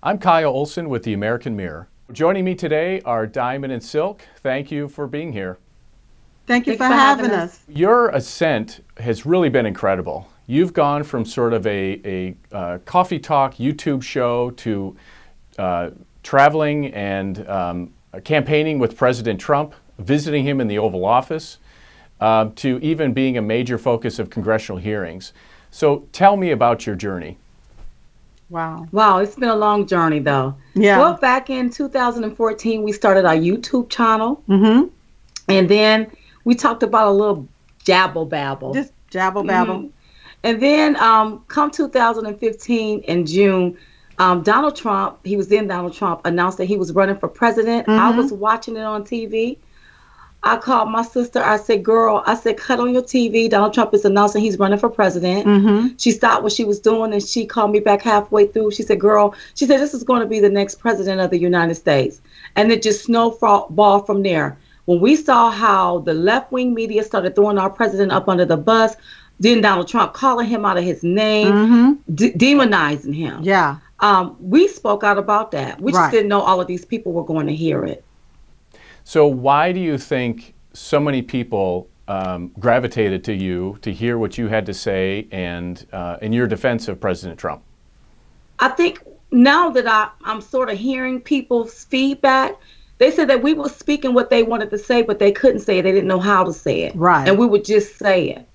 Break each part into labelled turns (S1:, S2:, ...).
S1: I'm Kyle Olson with the American Mirror. Joining me today are Diamond and Silk. Thank you for being here.
S2: Thank you for having us.
S1: Your ascent has really been incredible. You've gone from sort of a coffee talk YouTube show to traveling and campaigning with President Trump, visiting him in the Oval Office, to even being a major focus of congressional hearings. So tell me about your journey.
S3: Wow, it's been a long journey, though.
S2: Yeah.
S3: Well, back in 2014, we started our YouTube channel.
S2: Mm-hmm.
S3: And then we talked about a little jabble babble.
S2: Just jabble babble.
S3: Mm-hmm. And then come 2015 in June, Donald Trump, Donald Trump, announced that he was running for president.
S2: Mm-hmm.
S3: I was watching it on TV. I called my sister. I said, girl, cut on your TV. Donald Trump is announcing he's running for president.
S2: Mm-hmm.
S3: She stopped what she was doing and she called me back halfway through. She said, girl, this is going to be the next president of the United States. And it just snowballed from there. When we saw how the left-wing media started throwing our president up under the bus, then Donald Trump calling him out of his name,
S2: mm-hmm.
S3: demonizing him.
S2: Yeah.
S3: We spoke out about that. We just didn't know all of these people were going to hear it.
S1: So why do you think so many people gravitated to you to hear what you had to say and in your defense of President Trump?
S3: I think now that I'm sort of hearing people's feedback, they said that we were speaking what they wanted to say, but they couldn't say it. They didn't know how to say it.
S2: Right.
S3: And we would just say it.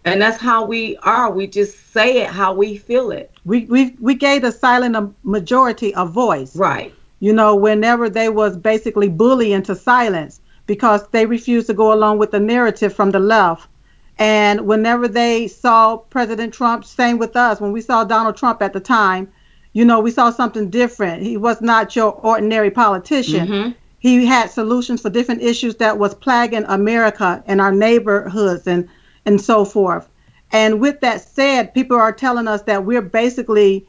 S3: And that's how we are. We just say it how we feel it.
S2: We gave the silent majority a voice.
S3: Right.
S2: You know, whenever they was basically bullying to silence because they refused to go along with the narrative from the left. And whenever they saw President Trump, same with us, when we saw Donald Trump at the time, you know, we saw something different. He was not your ordinary politician.
S3: Mm-hmm.
S2: He had solutions for different issues that was plaguing America and our neighborhoods and so forth. And with that said, people are telling us that we're basically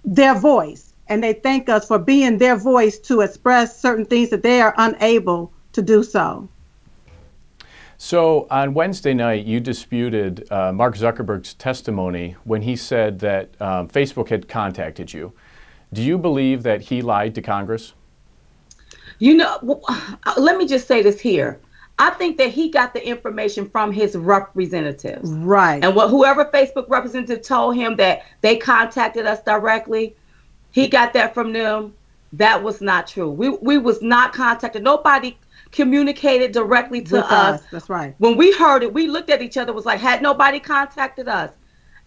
S2: their voice. And they thank us for being their voice to express certain things that they are unable to do so.
S1: So on Wednesday night, you disputed Mark Zuckerberg's testimony when he said that Facebook had contacted you. Do you believe that he lied to Congress?
S3: You know, let me just say this here. I think that he got the information from his representatives.
S2: Right.
S3: And whoever Facebook representative told him that they contacted us directly, he got that from them. That was not true. We was not contacted. Nobody communicated directly to us.
S2: That's right.
S3: When we heard it, we looked at each other, was like, had nobody contacted us?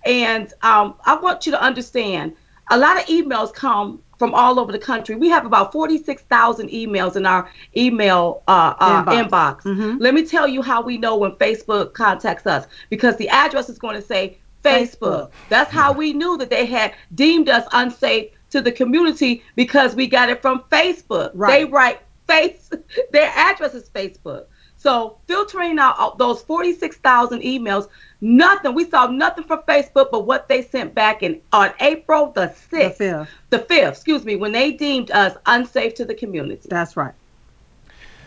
S3: And I want you to understand, a lot of emails come from all over the country. We have about 46,000 emails in our email inbox.
S2: Mm-hmm.
S3: Let me tell you how we know when Facebook contacts us, because the address is going to say Facebook. That's how we knew that they had deemed us unsafe to the community, because we got it from Facebook.
S2: Right.
S3: They write their address is Facebook. So filtering out those 46,000 emails, we saw nothing from Facebook but what they sent back on April the 6th. The 5th, when they deemed us unsafe to the community.
S2: That's right.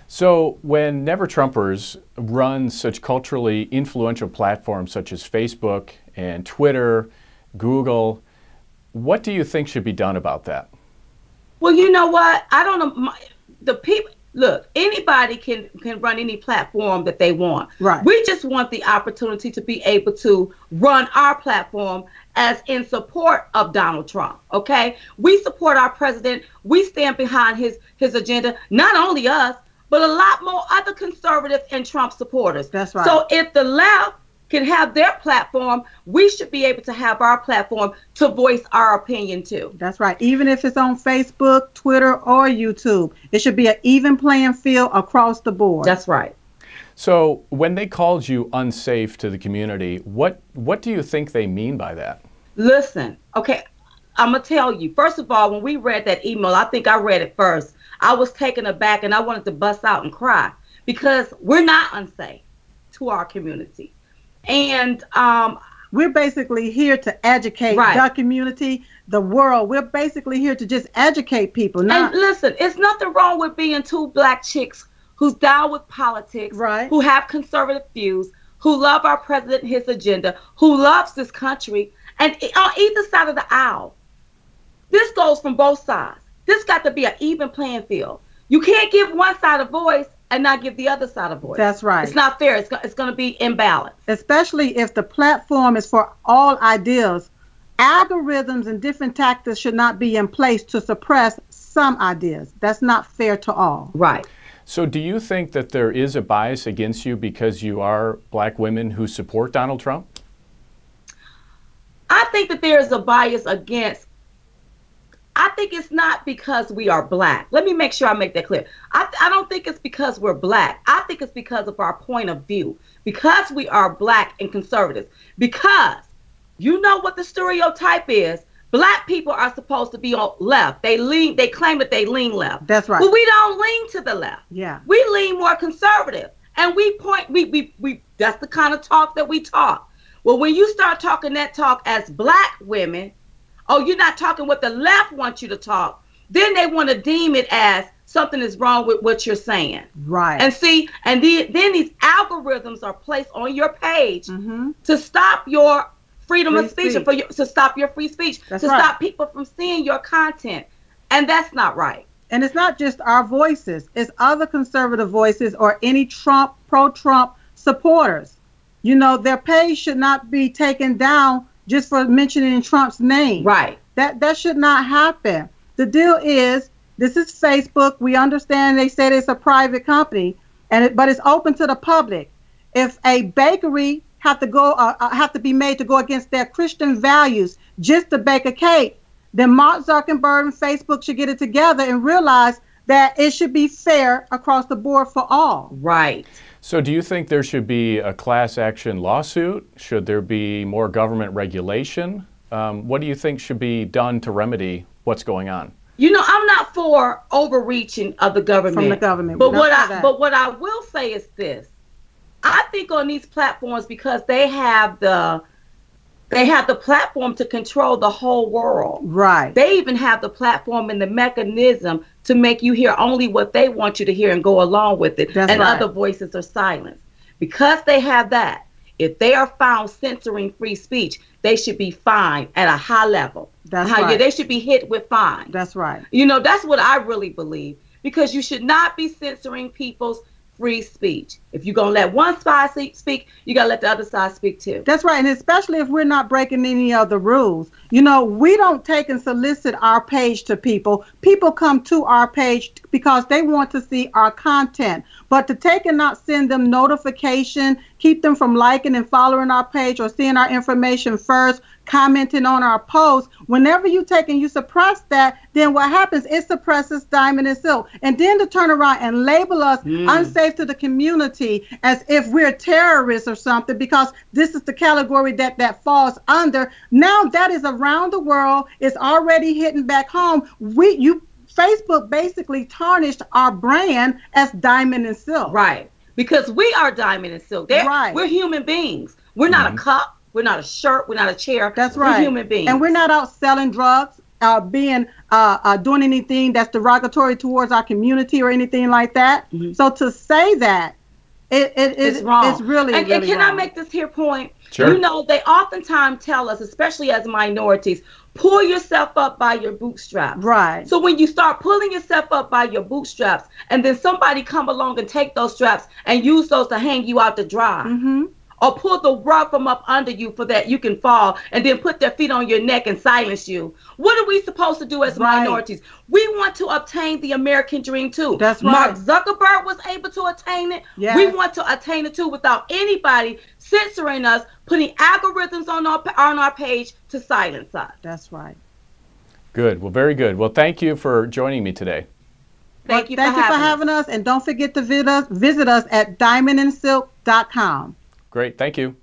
S1: So when Never Trumpers run such culturally influential platforms such as Facebook and Twitter, Google, what do you think should be done about that?
S3: Well, you know what? I don't know. The people, look, anybody can run any platform that they want.
S2: Right.
S3: We just want the opportunity to be able to run our platform as in support of Donald Trump. Okay? We support our president. We stand behind his agenda. Not only us, but a lot more other conservative and Trump supporters.
S2: That's right.
S3: So if the left can have their platform, we should be able to have our platform to voice our opinion too.
S2: That's right. Even if it's on Facebook, Twitter, or YouTube, it should be an even playing field across the board.
S3: That's right.
S1: So when they called you unsafe to the community, what do you think they mean by that?
S3: Listen, okay, I'm going to tell you. First of all, when we read that email, I think I read it first. I was taken aback and I wanted to bust out and cry, because we're not unsafe to our community. And
S2: we're basically here to educate the community, the world. We're basically here to just educate people.
S3: And listen, it's nothing wrong with being two black chicks who's down with politics, who have conservative views, who love our president and his agenda, who loves this country, and on either side of the aisle. This goes from both sides. This got to be an even playing field. You can't give one side a voice and not give the other side a voice.
S2: That's right.
S3: It's not fair. It's going to be imbalanced.
S2: Especially if the platform is for all ideas. Algorithms and different tactics should not be in place to suppress some ideas. That's not fair to all.
S3: Right.
S1: So do you think that there is a bias against you because you are black women who support Donald Trump?
S3: I think that there is a bias against. I think it's not because we are black. Let me make sure I make that clear. I don't think it's because we're black. I think it's because of our point of view. Because we are black and conservatives. Because you know what the stereotype is. Black people are supposed to be on left. They claim that they lean left.
S2: That's right.
S3: But we don't lean to the left.
S2: Yeah.
S3: We lean more conservative. And we that's the kind of talk that we talk. Well, when you start talking that talk as black women, oh, you're not talking what the left wants you to talk, then they want to deem it as something is wrong with what you're saying.
S2: Right.
S3: And see, and then these algorithms are placed on your page to stop your freedom of speech. And to stop your free speech,
S2: that's
S3: to
S2: right.
S3: stop people from seeing your content. And that's not right.
S2: And it's not just our voices. It's other conservative voices or any pro-Trump supporters. You know, their page should not be taken down just for mentioning Trump's name.
S3: Right.
S2: That should not happen. The deal is, this is Facebook. We understand they said it's a private company, but it's open to the public. If a bakery have to be made to go against their Christian values just to bake a cake, then Mark Zuckerberg and Facebook should get it together and realize that it should be fair across the board for all.
S3: Right.
S1: So do you think there should be a class action lawsuit? Should there be more government regulation? What do you think should be done to remedy what's going on?
S3: You know, I'm not for overreaching of the government.
S2: From the government.
S3: But what I will say is this. I think on these platforms, because they have the platform to control the whole world.
S2: Right.
S3: They even have the platform and the mechanism to make you hear only what they want you to hear and go along with it.
S2: That's
S3: and
S2: right.
S3: Other voices are silenced. Because they have that, if they are found censoring free speech, they should be fined at a high level.
S2: That's right.
S3: Yeah, they should be hit with fines.
S2: That's right.
S3: You know, that's what I really believe. Because you should not be censoring people's free speech. If you're going to let one side speak, you got to let the other side speak too.
S2: That's right. And especially if we're not breaking any of the rules. You know, we don't take and solicit our page to people. People come to our page because they want to see our content. But to take and not send them notification, keep them from liking and following our page or seeing our information first, commenting on our posts, whenever you take and you suppress that, then what happens, it suppresses Diamond and Silk. And then to turn around and label us unsafe to the community as if we're terrorists or something, because this is the category that falls under. Now that is around the world. It's already hitting back home. Facebook basically tarnished our brand as Diamond and Silk.
S3: Right. Because we are Diamond and Silk.
S2: Right.
S3: We're human beings. We're not a cup. We're not a shirt. We're not a chair.
S2: That's right.
S3: We're human beings.
S2: And we're not out selling drugs, doing anything that's derogatory towards our community or anything like that. So to say that, it's wrong. It's really,
S3: and
S2: really
S3: can
S2: wrong.
S3: I make this here point?
S1: Sure.
S3: You know, they oftentimes tell us, especially as minorities, pull yourself up by your bootstraps.
S2: Right.
S3: So when you start pulling yourself up by your bootstraps, and then somebody come along and take those straps and use those to hang you out to dry, or pull the rug from up under you for that you can fall, and then put their feet on your neck and silence you. What are we supposed to do as minorities? We want to obtain the American dream too.
S2: That's right.
S3: Mark Zuckerberg was able to attain it.
S2: Yes.
S3: We want to attain it too without anybody censoring us, putting algorithms on our page to silence us.
S2: That's right.
S1: Good. Well, very good. Well, thank you for joining me today.
S3: Thank you for
S2: having us. And don't forget to visit us at diamondandsilk.com.
S1: Great. Thank you.